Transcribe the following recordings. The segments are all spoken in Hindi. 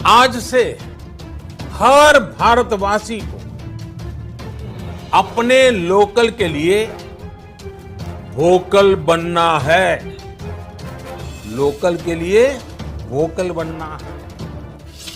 आज से हर भारतवासी को अपने लोकल के लिए वोकल बनना है। लोकल के लिए वोकल बनना है।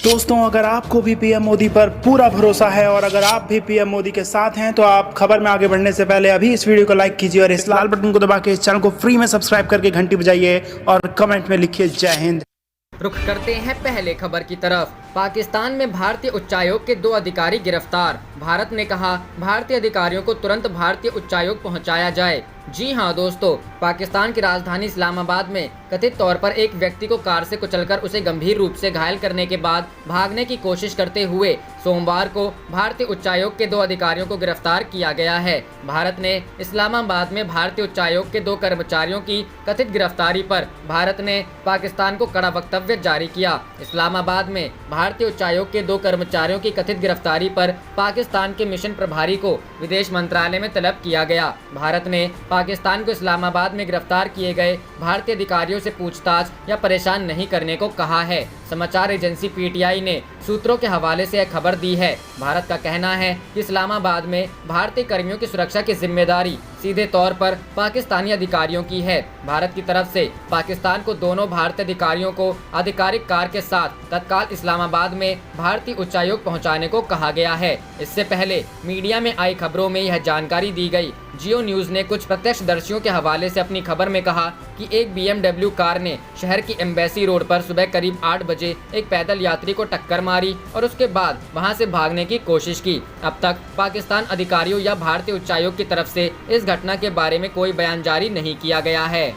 दोस्तों, अगर आपको भी पीएम मोदी पर पूरा भरोसा है और अगर आप भी पीएम मोदी के साथ हैं तो आप खबर में आगे बढ़ने से पहले अभी इस वीडियो को लाइक कीजिए और इस लाल बटन को दबा के इस चैनल को फ्री में सब्सक्राइब करके घंटी बजाइए और कमेंट में लिखिए जय हिंद। रुख करते हैं पहले खबर की तरफ। पाकिस्तान में भारतीय उच्चायोग के 2 अधिकारी गिरफ्तार। भारत ने कहा भारतीय अधिकारियों को तुरंत भारतीय उच्चायोग पहुंचाया जाए। जी हां दोस्तों, पाकिस्तान की राजधानी इस्लामाबाद में कथित तौर पर एक व्यक्ति को कार से कुचलकर उसे गंभीर रूप से घायल करने के बाद भागने की कोशिश करते हुए सोमवार को भारतीय उच्चायोग के 2 अधिकारियों को गिरफ्तार किया गया है। भारत ने इस्लामाबाद में भारतीय उच्चायोग के 2 कर्मचारियों की कथित गिरफ्तारी पर भारत ने पाकिस्तान को कड़ा वक्तव्य जारी किया। इस्लामाबाद में भारतीय उच्चायोग के 2 कर्मचारियों की कथित गिरफ्तारी पर पाकिस्तान के मिशन प्रभारी को विदेश मंत्रालय में तलब किया गया। भारत ने पाकिस्तान को इस्लामाबाद में गिरफ्तार किए गए भारतीय अधिकारियों से पूछताछ या परेशान नहीं करने को कहा है। समाचार एजेंसी पीटीआई ने सूत्रों के हवाले से यह खबर दी है। भारत का कहना है कि इस्लामाबाद में भारतीय कर्मियों की सुरक्षा की जिम्मेदारी सीधे तौर पर पाकिस्तानी अधिकारियों की है। भारत की तरफ से पाकिस्तान को दोनों भारतीय अधिकारियों को आधिकारिक कार के साथ तत्काल इस्लामाबाद में भारतीय उच्चायोग पहुंचाने को कहा गया है। इससे पहले मीडिया में आई खबरों में यह जानकारी दी गई। जियो न्यूज़ ने कुछ प्रत्यक्षदर्शियों के हवाले से अपनी खबर में कहा कि एक BMW कार ने शहर की एम्बेसी रोड पर सुबह करीब 8 बजे एक पैदल यात्री को टक्कर मारी और उसके बाद वहां से भागने की कोशिश की। अब तक पाकिस्तान अधिकारियों या भारतीय उच्चायोग की तरफ से इस घटना के बारे में कोई बयान जारी नहीं किया गया है।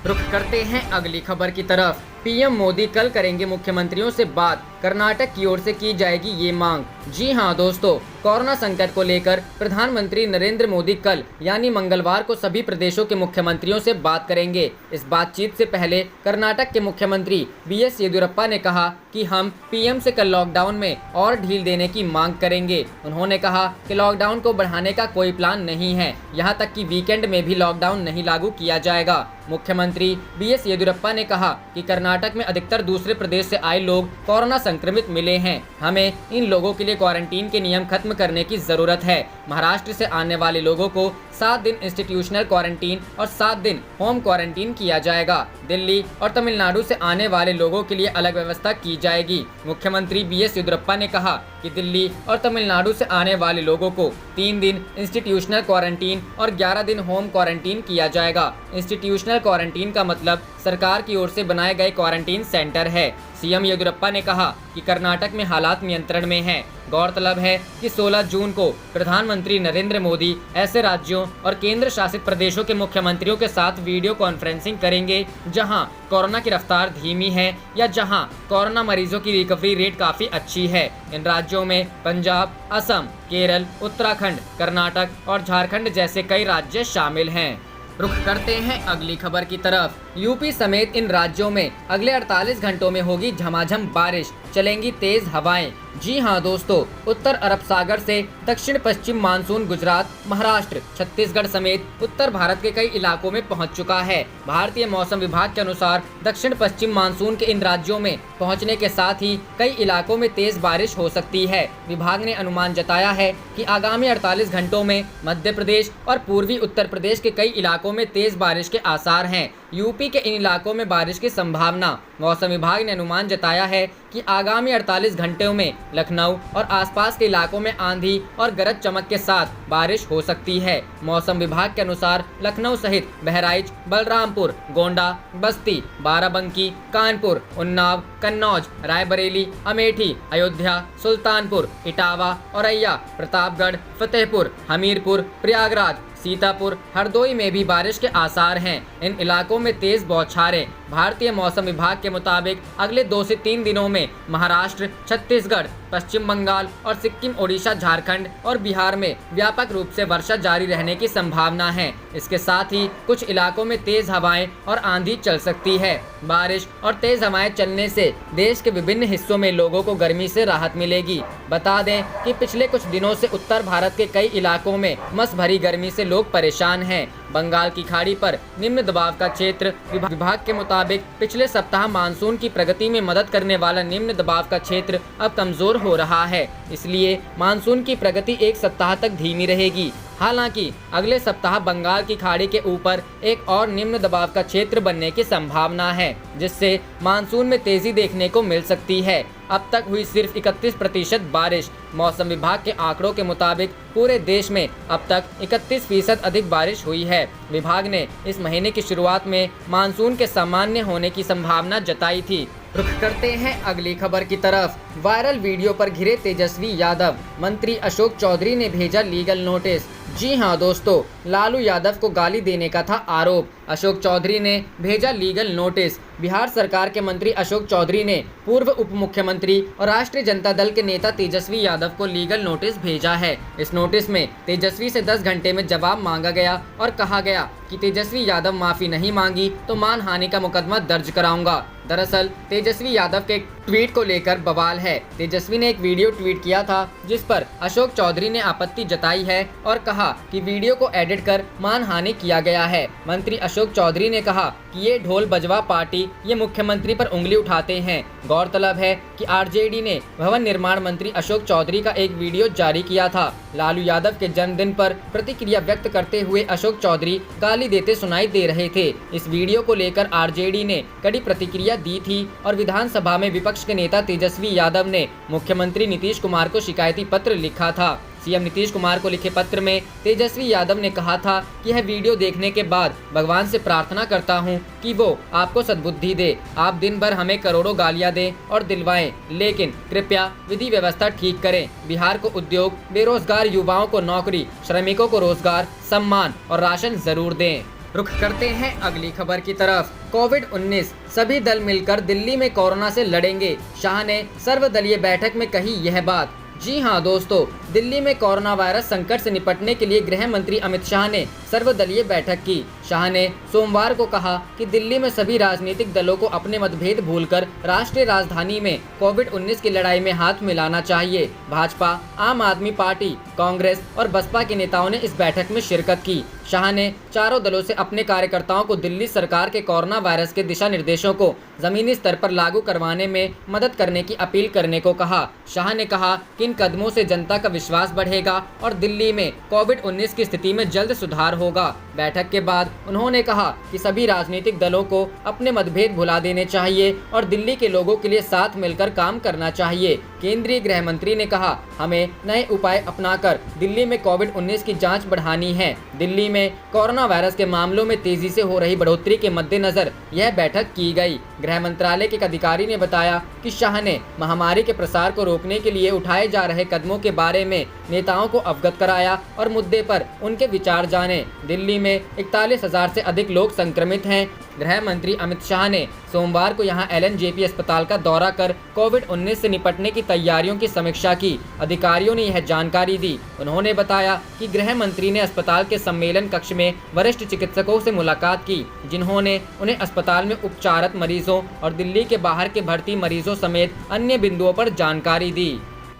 रुख करते हैं अगली खबर की तरफ। पीएम मोदी कल करेंगे मुख्यमंत्रियों से बात, कर्नाटक की ओर से की जाएगी ये मांग। जी हां दोस्तों, कोरोना संकट को लेकर प्रधानमंत्री नरेंद्र मोदी कल यानी मंगलवार को सभी प्रदेशों के मुख्यमंत्रियों से बात करेंगे। इस बातचीत से पहले कर्नाटक के मुख्यमंत्री बीएस येदियुरप्पा ने कहा कि हम पीएम से कल लॉकडाउन में और ढील देने की मांग करेंगे। उन्होंने कहा कि लॉकडाउन को बढ़ाने का कोई प्लान नहीं है, यहाँ तक कि वीकेंड में भी लॉकडाउन नहीं लागू किया जाएगा। मुख्यमंत्री बीएस येदियुरप्पा ने कहा कि कर्नाटक में अधिकतर दूसरे प्रदेश से आए लोग कोरोना संक्रमित मिले हैं। हमें इन लोगों के लिए क्वारंटीन के नियम खत्म करने की जरूरत है। महाराष्ट्र से आने वाले लोगों को 7 दिन इंस्टीट्यूशनल क्वारंटीन और 7 दिन होम क्वारंटीन किया जाएगा। दिल्ली और तमिलनाडु से आने वाले लोगों के लिए अलग व्यवस्था की जाएगी। मुख्यमंत्री बीएस येदियुरप्पा ने कहा कि दिल्ली और तमिलनाडु से आने वाले लोगों को 3 दिन इंस्टीट्यूशनल क्वारंटीन और 11 दिन होम क्वारंटीन किया जाएगा। इंस्टीट्यूशनल क्वारंटीन का मतलब सरकार की ओर से बनाए गए क्वारंटीन सेंटर है। सीएम येदियुरप्पा ने कहा कि कर्नाटक में हालात नियंत्रण में हैं। गौरतलब है कि 16 जून को प्रधानमंत्री नरेंद्र मोदी ऐसे राज्यों और केंद्र शासित प्रदेशों के मुख्यमंत्रियों के साथ वीडियो कॉन्फ्रेंसिंग करेंगे जहां कोरोना की रफ्तार धीमी है या जहां कोरोना मरीजों की रिकवरी रेट काफ़ी अच्छी है। इन राज्यों में पंजाब, असम, केरल, उत्तराखंड, कर्नाटक और झारखंड जैसे कई राज्य शामिल हैं। रुख करते हैं अगली खबर की तरफ। यूपी समेत इन राज्यों में अगले 48 घंटों में होगी झमाझम बारिश, चलेंगी तेज हवाएं। जी हां दोस्तों, उत्तर अरब सागर से दक्षिण पश्चिम मानसून गुजरात, महाराष्ट्र, छत्तीसगढ़ समेत उत्तर भारत के कई इलाकों में पहुंच चुका है। भारतीय मौसम विभाग के अनुसार दक्षिण पश्चिम मानसून के इन राज्यों में पहुंचने के साथ ही कई इलाकों में तेज बारिश हो सकती है। विभाग ने अनुमान जताया है कि आगामी 48 घंटों में मध्य प्रदेश और पूर्वी उत्तर प्रदेश के कई इलाकों में तेज बारिश के आसार हैं। यूपी के इन इलाकों में बारिश की संभावना। मौसम विभाग ने अनुमान जताया है कि आगामी 48 घंटों में लखनऊ और आसपास के इलाकों में आंधी और गरज चमक के साथ बारिश हो सकती है। मौसम विभाग के अनुसार लखनऊ सहित बहराइच, बलरामपुर, गोंडा, बस्ती, बाराबंकी, कानपुर, उन्नाव, कन्नौज, रायबरेली, अमेठी, अयोध्या, सुल्तानपुर, इटावा, औरैया, प्रतापगढ़, फतेहपुर, हमीरपुर, प्रयागराज, सीतापुर, हरदोई में भी बारिश के आसार हैं। इन इलाकों में तेज बौछारें। भारतीय मौसम विभाग के मुताबिक अगले 2 से 3 दिनों में महाराष्ट्र, छत्तीसगढ़, पश्चिम बंगाल और सिक्किम, ओडिशा, झारखंड और बिहार में व्यापक रूप से वर्षा जारी रहने की संभावना है। इसके साथ ही कुछ इलाकों में तेज हवाएं और आंधी चल सकती है। बारिश और तेज हवाएं चलने से देश के विभिन्न हिस्सों में लोगों को गर्मी से राहत मिलेगी। बता दें कि पिछले कुछ दिनों से उत्तर भारत के कई इलाकों में उमस भरी गर्मी से लोग परेशान हैं। बंगाल की खाड़ी पर निम्न दबाव का क्षेत्र विभाग के मुताबिक पिछले सप्ताह मानसून की प्रगति में मदद करने वाला निम्न दबाव का क्षेत्र अब कमजोर हो रहा है, इसलिए मानसून की प्रगति एक सप्ताह तक धीमी रहेगी। हालांकि अगले सप्ताह बंगाल की खाड़ी के ऊपर एक और निम्न दबाव का क्षेत्र बनने की संभावना है, जिससे मानसून में तेजी देखने को मिल सकती है। अब तक हुई सिर्फ 31% बारिश। मौसम विभाग के आंकड़ों के मुताबिक पूरे देश में अब तक 31% अधिक बारिश हुई है। विभाग ने इस महीने की शुरुआत में मानसून के सामान्य होने की संभावना जताई थी। रुख करते हैं अगली खबर की तरफ। वायरल वीडियो पर घिरे तेजस्वी यादव, मंत्री अशोक चौधरी ने भेजा लीगल नोटिस। जी हां दोस्तों, लालू यादव को गाली देने का था आरोप। अशोक चौधरी ने भेजा लीगल नोटिस। बिहार सरकार के मंत्री अशोक चौधरी ने पूर्व उप मुख्यमंत्री और राष्ट्रीय जनता दल के नेता तेजस्वी यादव को लीगल नोटिस भेजा है। इस नोटिस में तेजस्वी से 10 घंटे में जवाब मांगा गया और कहा गया कि तेजस्वी यादव माफी नहीं मांगी तो मानहानि का मुकदमा दर्ज कराऊंगा। दरअसल तेजस्वी यादव के ट्वीट को लेकर बवाल है। तेजस्वी ने एक वीडियो ट्वीट किया था जिस पर अशोक चौधरी ने आपत्ति जताई है और कहा कि वीडियो को एडिट कर मानहानि किया गया है। मंत्री अशोक चौधरी ने कहा कि ये ढोल बजवा पार्टी ये मुख्यमंत्री पर उंगली उठाते हैं। गौरतलब है कि आरजेडी ने भवन निर्माण मंत्री अशोक चौधरी का एक वीडियो जारी किया था। लालू यादव के जन्मदिन पर प्रतिक्रिया व्यक्त करते हुए अशोक चौधरी गाली देते सुनाई दे रहे थे। इस वीडियो को लेकर आरजेडी ने कड़ी प्रतिक्रिया दी थी और विधानसभा में विपक्ष के नेता तेजस्वी यादव ने मुख्यमंत्री नीतीश कुमार को शिकायती पत्र लिखा था। सीएम नीतीश कुमार को लिखे पत्र में तेजस्वी यादव ने कहा था कि यह वीडियो देखने के बाद भगवान से प्रार्थना करता हूं कि वो आपको सद्बुद्धि दे। आप दिन भर हमें करोड़ों गालियां दें और दिलवाएं, लेकिन कृपया विधि व्यवस्था ठीक करें। बिहार को उद्योग, बेरोजगार युवाओं को नौकरी, श्रमिकों को रोजगार, सम्मान और राशन जरूर दें। रुख करते हैं अगली खबर की तरफ। कोविड-19 सभी दल मिलकर दिल्ली में कोरोना से लड़ेंगे। शाह ने सर्वदलीय बैठक में कही यह बात। जी हां दोस्तों, दिल्ली में कोरोना वायरस संकट से निपटने के लिए गृह मंत्री अमित शाह ने सर्वदलीय बैठक की। शाह ने सोमवार को कहा कि दिल्ली में सभी राजनीतिक दलों को अपने मतभेद भूलकर राष्ट्रीय राजधानी में कोविड-19 की लड़ाई में हाथ मिलाना चाहिए। भाजपा, आम आदमी पार्टी, कांग्रेस और बसपा के नेताओं ने इस बैठक में शिरकत की। शाह ने चारों दलों से अपने कार्यकर्ताओं को दिल्ली सरकार के कोरोना वायरस के दिशा निर्देशों को जमीनी स्तर पर लागू करवाने में मदद करने की अपील करने को कहा। शाह ने कहा कि इन कदमों से जनता का विश्वास बढ़ेगा और दिल्ली में कोविड-19 की स्थिति में जल्द सुधार होगा। बैठक के बाद उन्होंने कहा कि सभी राजनीतिक दलों को अपने मतभेद भुला देने चाहिए और दिल्ली के लोगों के लिए साथ मिलकर काम करना चाहिए। केंद्रीय गृह मंत्री ने कहा, हमें नए उपाय अपनाकर दिल्ली में कोविड-19 की जांच बढ़ानी है। दिल्ली में कोरोना वायरस के मामलों में तेजी से हो रही बढ़ोतरी के मद्देनजर यह बैठक की गई। गृह मंत्रालय के एक अधिकारी ने बताया कि शाह ने महामारी के प्रसार को रोकने के लिए उठाए जा रहे कदमों के बारे में नेताओं को अवगत कराया और मुद्दे पर उनके विचार जाने। दिल्ली में 41,000 से अधिक लोग संक्रमित हैं। गृह मंत्री अमित शाह ने सोमवार को यहां LNJP अस्पताल का दौरा कर कोविड-19 से निपटने की तैयारियों की समीक्षा की। अधिकारियों ने यह जानकारी दी। उन्होंने बताया कि गृह मंत्री ने अस्पताल के सम्मेलन कक्ष में वरिष्ठ चिकित्सकों से मुलाकात की, जिन्होंने उन्हें अस्पताल में उपचाररत मरीजों और दिल्ली के बाहर के भर्ती मरीजों समेत अन्य बिंदुओं पर जानकारी दी।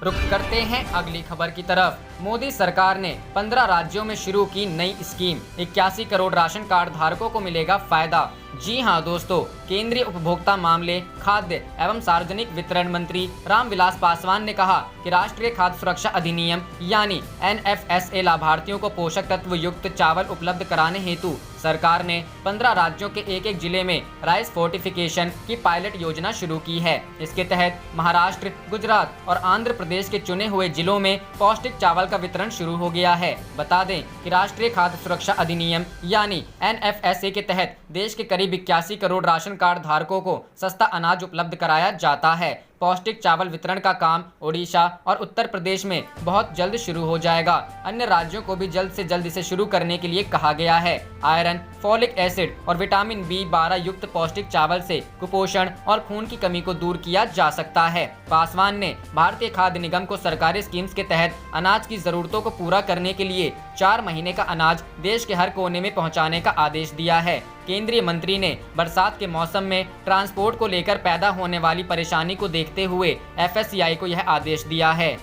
रुख करते हैं अगली खबर की तरफ। मोदी सरकार ने 15 राज्यों में शुरू की नई स्कीम। 81 करोड़ राशन कार्ड धारकों को मिलेगा फायदा। जी हां दोस्तों, केंद्रीय उपभोक्ता मामले, खाद्य एवं सार्वजनिक वितरण मंत्री रामविलास पासवान ने कहा कि राष्ट्रीय खाद्य सुरक्षा अधिनियम यानी NFSA लाभार्थियों को पोषक तत्व युक्त चावल उपलब्ध कराने हेतु सरकार ने 15 राज्यों के एक जिले में राइस फोर्टिफिकेशन की पायलट योजना शुरू की है। इसके तहत महाराष्ट्र, गुजरात और आंध्र प्रदेश के चुने हुए जिलों में पौष्टिक चावल का वितरण शुरू हो गया है। बता दें कि राष्ट्रीय खाद्य सुरक्षा अधिनियम यानी NFSA के तहत देश के करीब 81 करोड़ राशन कार्ड धारकों को सस्ता अनाज उपलब्ध कराया जाता है। पौष्टिक चावल वितरण का काम ओडिशा और उत्तर प्रदेश में बहुत जल्द शुरू हो जाएगा। अन्य राज्यों को भी जल्द से जल्द इसे शुरू करने के लिए कहा गया है। आयरन, फॉलिक एसिड और विटामिन B12 युक्त पौष्टिक चावल से कुपोषण और खून की कमी को दूर किया जा सकता है। पासवान ने भारतीय खाद्य निगम को सरकारी स्कीम्स के तहत अनाज की जरूरतों को पूरा करने के लिए 4 महीने का अनाज देश के हर कोने में पहुंचाने का आदेश दिया है। केंद्रीय मंत्री ने बरसात के मौसम में ट्रांसपोर्ट को लेकर पैदा होने वाली परेशानी को देखते हुए FSCI को यह आदेश दिया है।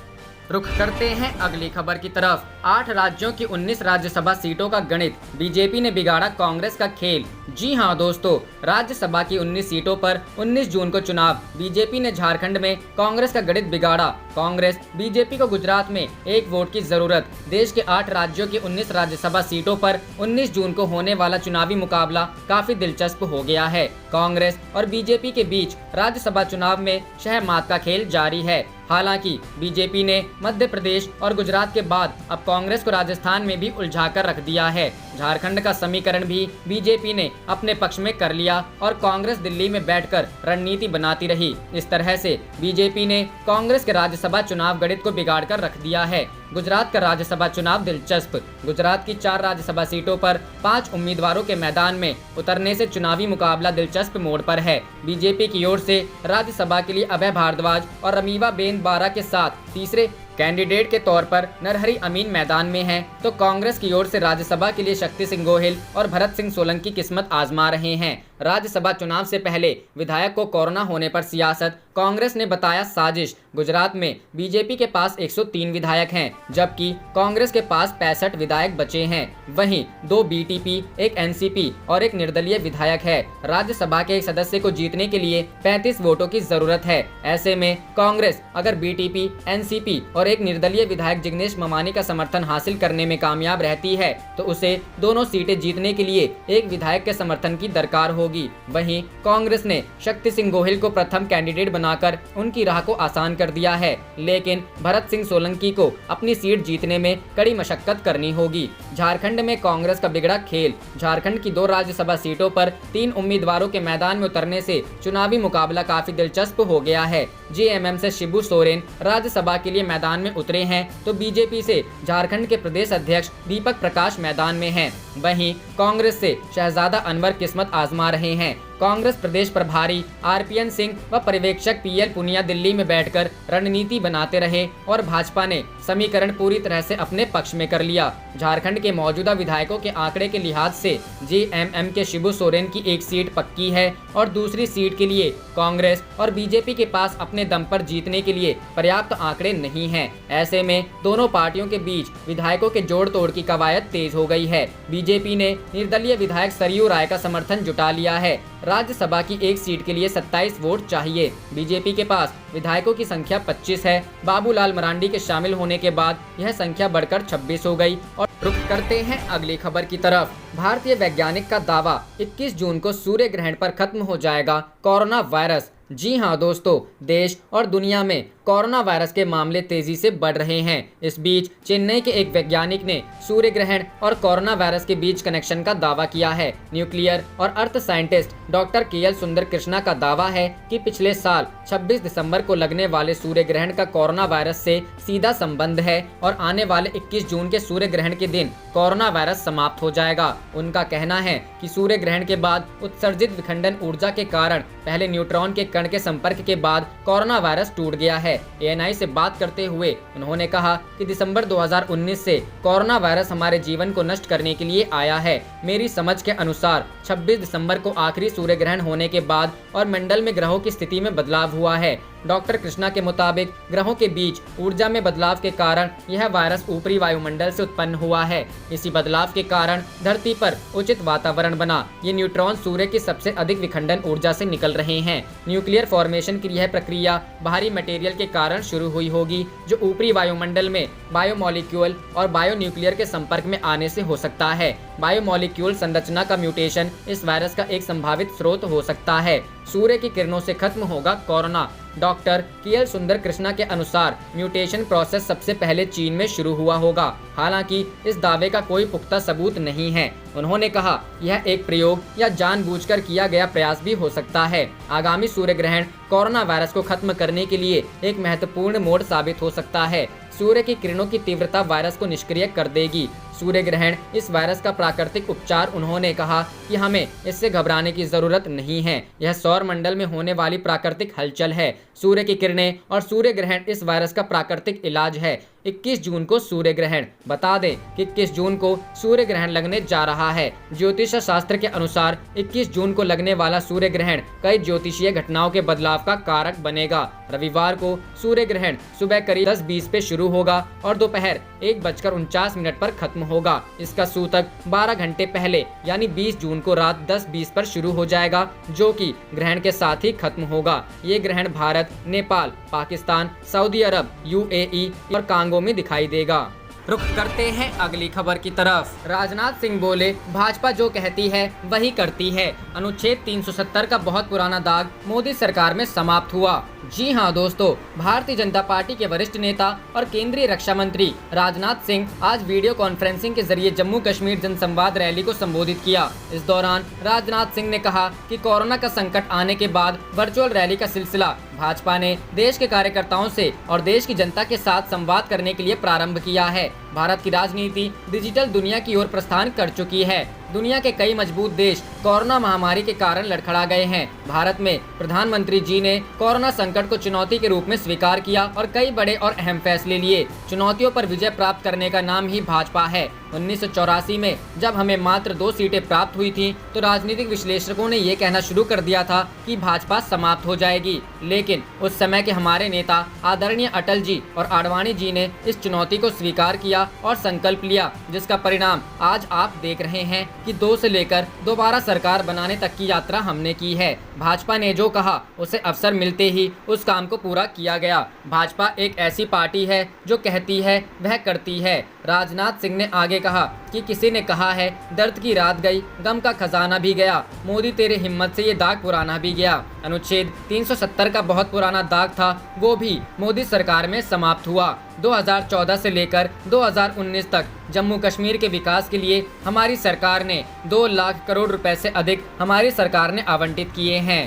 रुख करते हैं अगली खबर की तरफ। 8 राज्यों की 19 राज्यसभा सीटों का गणित, बीजेपी ने बिगाड़ा कांग्रेस का खेल। जी हां दोस्तों, राज्यसभा की 19 सीटों पर 19 जून को चुनाव, बीजेपी ने झारखंड में कांग्रेस का गणित बिगाड़ा। कांग्रेस बीजेपी को गुजरात में 1 वोट की जरूरत। देश के 8 राज्यों की 19 राज्यसभा सीटों पर 19 जून को होने वाला चुनावी मुकाबला काफी दिलचस्प हो गया है। कांग्रेस और बीजेपी के बीच राज्यसभा चुनाव में शहमात का खेल जारी है। हालांकि बीजेपी ने मध्य प्रदेश और गुजरात के बाद अब कांग्रेस को राजस्थान में भी उलझाकर रख दिया है। झारखंड का समीकरण भी बीजेपी ने अपने पक्ष में कर लिया और कांग्रेस दिल्ली में बैठकर रणनीति बनाती रही। इस तरह से बीजेपी ने कांग्रेस के राज्यसभा चुनाव गणित को बिगाड़कर रख दिया है। गुजरात का राज्यसभा चुनाव दिलचस्प। गुजरात की 4 राज्यसभा सीटों पर 5 उम्मीदवारों के मैदान में उतरने से चुनावी मुकाबला दिलचस्प मोड़ पर है। बीजेपी की ओर से राज्यसभा के लिए अभय भारद्वाज और रमीवा बेन बारा के साथ तीसरे कैंडिडेट के तौर पर नरहरि अमीन मैदान में हैं, तो कांग्रेस की ओर से राज्यसभा के लिए शक्ति सिंह गोहिल और भरत सिंह सोलंकी किस्मत आजमा रहे हैं। राज्यसभा चुनाव से पहले विधायक को कोरोना होने पर सियासत, कांग्रेस ने बताया साजिश। गुजरात में बीजेपी के पास 103 विधायक हैं, जबकि कांग्रेस के पास 65 विधायक बचे हैं। वहीं 2 बीटीपी, 1 एनसीपी और 1 निर्दलीय विधायक है। राज्यसभा के एक सदस्य को जीतने के लिए 35 वोटों की जरूरत है। ऐसे में कांग्रेस अगर बीटीपी, एनसीपी और एक निर्दलीय विधायक जिग्नेश ममानी का समर्थन हासिल करने में कामयाब रहती है, तो उसे दोनों सीटें जीतने के लिए एक विधायक के समर्थन की दरकार होगी। वहीं कांग्रेस ने शक्ति सिंह गोहिल को प्रथम कैंडिडेट बनाकर उनकी राह को आसान कर दिया है, लेकिन भरत सिंह सोलंकी को अपनी सीट जीतने में कड़ी मशक्कत करनी होगी। झारखंड में कांग्रेस का बिगड़ा खेल। झारखंड की 2 राज्यसभा सीटों पर 3 उम्मीदवारों के मैदान में उतरने से चुनावी मुकाबला काफी दिलचस्प हो गया है। जेएमएम से शिबू सोरेन राज्यसभा के लिए मैदान में उतरे हैं, तो बीजेपी से झारखंड के प्रदेश अध्यक्ष दीपक प्रकाश मैदान में हैं। वहीं कांग्रेस से शहजादा अनवर किस्मत आजमा रहे हैं। कांग्रेस प्रदेश प्रभारी आरपीएन सिंह व पर्यवेक्षक पीएल पुनिया दिल्ली में बैठकर रणनीति बनाते रहे और भाजपा ने समीकरण पूरी तरह से अपने पक्ष में कर लिया। झारखंड के मौजूदा विधायकों के आंकड़े के लिहाज से जेएमएम के शिबू सोरेन की एक सीट पक्की है और दूसरी सीट के लिए कांग्रेस और बीजेपी के पास अपने दम पर जीतने के लिए पर्याप्त आंकड़े नहीं हैं। ऐसे में दोनों पार्टियों के बीच विधायकों के जोड़ तोड़ की कवायद तेज हो गई है। बीजेपी ने निर्दलीय विधायक सरयू राय का समर्थन जुटा लिया है। राज्यसभा की एक सीट के लिए 27 वोट चाहिए। बीजेपी के पास विधायकों की संख्या 25 है। बाबूलाल मरांडी के शामिल होने के बाद यह संख्या बढ़कर 26 हो गई। और रुख करते हैं अगली खबर की तरफ। भारतीय वैज्ञानिक का दावा, 21 जून को सूर्य ग्रहण पर खत्म हो जाएगा कोरोना वायरस। जी हां दोस्तों, देश और दुनिया में कोरोना वायरस के मामले तेजी से बढ़ रहे हैं। इस बीच चेन्नई के एक वैज्ञानिक ने सूर्य ग्रहण और कोरोना वायरस के बीच कनेक्शन का दावा किया है। न्यूक्लियर और अर्थ साइंटिस्ट डॉक्टर केएल सुंदर कृष्णा का दावा है कि पिछले साल 26 दिसंबर को लगने वाले सूर्य ग्रहण का कोरोना वायरस से सीधा संबंध है और आने वाले 21 जून के सूर्य ग्रहण के दिन कोरोना वायरस समाप्त हो जाएगा। उनका कहना है कि सूर्य ग्रहण के बाद उत्सर्जित विखंडन ऊर्जा के कारण पहले न्यूट्रॉन के कण के संपर्क के बाद कोरोना वायरस टूट गया है। एएनआई से बात करते हुए उन्होंने कहा कि दिसंबर 2019 से कोरोना वायरस हमारे जीवन को नष्ट करने के लिए आया है। मेरी समझ के अनुसार 26 दिसंबर को आखिरी सूर्य ग्रहण होने के बाद और मंडल में ग्रहों की स्थिति में बदलाव हुआ है। डॉक्टर कृष्णा के मुताबिक ग्रहों के बीच ऊर्जा में बदलाव के कारण यह वायरस ऊपरी वायुमंडल से उत्पन्न हुआ है। इसी बदलाव के कारण धरती पर उचित वातावरण बना। ये न्यूट्रॉन सूर्य की सबसे अधिक विखंडन ऊर्जा से निकल रहे हैं। न्यूक्लियर फॉर्मेशन की यह प्रक्रिया बाहरी मटेरियल के कारण शुरू हुई होगी, जो ऊपरी वायुमंडल में बायोमोलिक्यूल और बायोन्यूक्लियर के संपर्क में आने से हो सकता है। बायोमोलिक्यूल संरचना का म्यूटेशन इस वायरस का एक संभावित स्रोत हो सकता है। सूर्य की किरणों से खत्म होगा कोरोना। डॉक्टर केएल सुंदर कृष्णा के अनुसार म्यूटेशन प्रोसेस सबसे पहले चीन में शुरू हुआ होगा। हालांकि इस दावे का कोई पुख्ता सबूत नहीं है। उन्होंने कहा यह एक प्रयोग या जानबूझकर किया गया प्रयास भी हो सकता है। आगामी सूर्य ग्रहण कोरोना वायरस को खत्म करने के लिए एक महत्वपूर्ण मोड़ साबित हो सकता है। सूर्य की किरणों की तीव्रता वायरस को निष्क्रिय कर देगी। सूर्य ग्रहण इस वायरस का प्राकृतिक उपचार। उन्होंने कहा कि हमें इससे घबराने की जरूरत नहीं है। यह सौर मंडल में होने वाली प्राकृतिक हलचल है। सूर्य की किरणें और सूर्य ग्रहण इस वायरस का प्राकृतिक इलाज है। 21 जून को सूर्य ग्रहण। बता दें कि 21 जून को सूर्य ग्रहण लगने जा रहा है। ज्योतिष शास्त्र के अनुसार 21 जून को लगने वाला सूर्य ग्रहण कई ज्योतिषीय घटनाओं के बदलाव का कारक बनेगा। रविवार को सूर्य ग्रहण सुबह करीब 10:20 पे शुरू होगा और दोपहर 1:49 पर खत्म होगा। इसका सूतक 12 घंटे पहले यानी 20 जून को रात 10:20 पर शुरू हो जाएगा, जो कि ग्रहण के साथ ही खत्म होगा। ये ग्रहण भारत, नेपाल, पाकिस्तान, सऊदी अरब, UAE और कांगो में दिखाई देगा। रुख करते हैं अगली खबर की तरफ। राजनाथ सिंह बोले, भाजपा जो कहती है वही करती है। अनुच्छेद 370 का बहुत पुराना दाग मोदी सरकार में समाप्त हुआ। जी हां दोस्तों, भारतीय जनता पार्टी के वरिष्ठ नेता और केंद्रीय रक्षा मंत्री राजनाथ सिंह आज वीडियो कॉन्फ्रेंसिंग के जरिए जम्मू कश्मीर जनसंवाद रैली को संबोधित किया। इस दौरान राजनाथ सिंह ने कहा कि कोरोना का संकट आने के बाद वर्चुअल रैली का सिलसिला भाजपा ने देश के कार्यकर्ताओं से और देश की जनता के साथ संवाद करने के लिए प्रारंभ किया है। भारत की राजनीति डिजिटल दुनिया की ओर प्रस्थान कर चुकी है। दुनिया के कई मजबूत देश कोरोना महामारी के कारण लड़खड़ा गए हैं। भारत में प्रधानमंत्री जी ने कोरोना संकट को चुनौती के रूप में स्वीकार किया और कई बड़े और अहम फैसले लिए। चुनौतियों पर विजय प्राप्त करने का नाम ही भाजपा है। 1984 में जब हमें मात्र 2 सीटें प्राप्त हुई थीं, तो राजनीतिक विश्लेषकों ने ये कहना शुरू कर दिया था कि भाजपा समाप्त हो जाएगी। लेकिन उस समय के हमारे नेता आदरणीय अटल जी और आडवाणी जी ने इस चुनौती को स्वीकार किया और संकल्प लिया, जिसका परिणाम आज आप देख रहे हैं कि 2 से लेकर दोबारा सरकार बनाने तक की यात्रा हमने की है। भाजपा ने जो कहा उसे अवसर मिलते ही उस काम को पूरा किया गया। भाजपा एक ऐसी पार्टी है जो कहती है वह करती है। राजनाथ सिंह ने आगे कहा कि किसी ने कहा है दर्द की रात गई, गम का खजाना भी गया। मोदी तेरे हिम्मत से ये दाग पुराना भी गया। अनुच्छेद 370 का बहुत पुराना दाग था, वो भी मोदी सरकार में समाप्त हुआ। 2014 से लेकर 2019 तक जम्मू कश्मीर के विकास के लिए हमारी सरकार ने 2 लाख करोड़ रुपए से अधिक हमारी सरकार ने आवंटित किए हैं।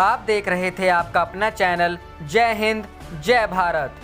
आप देख रहे थे आपका अपना चैनल जय हिंद, जय भारत।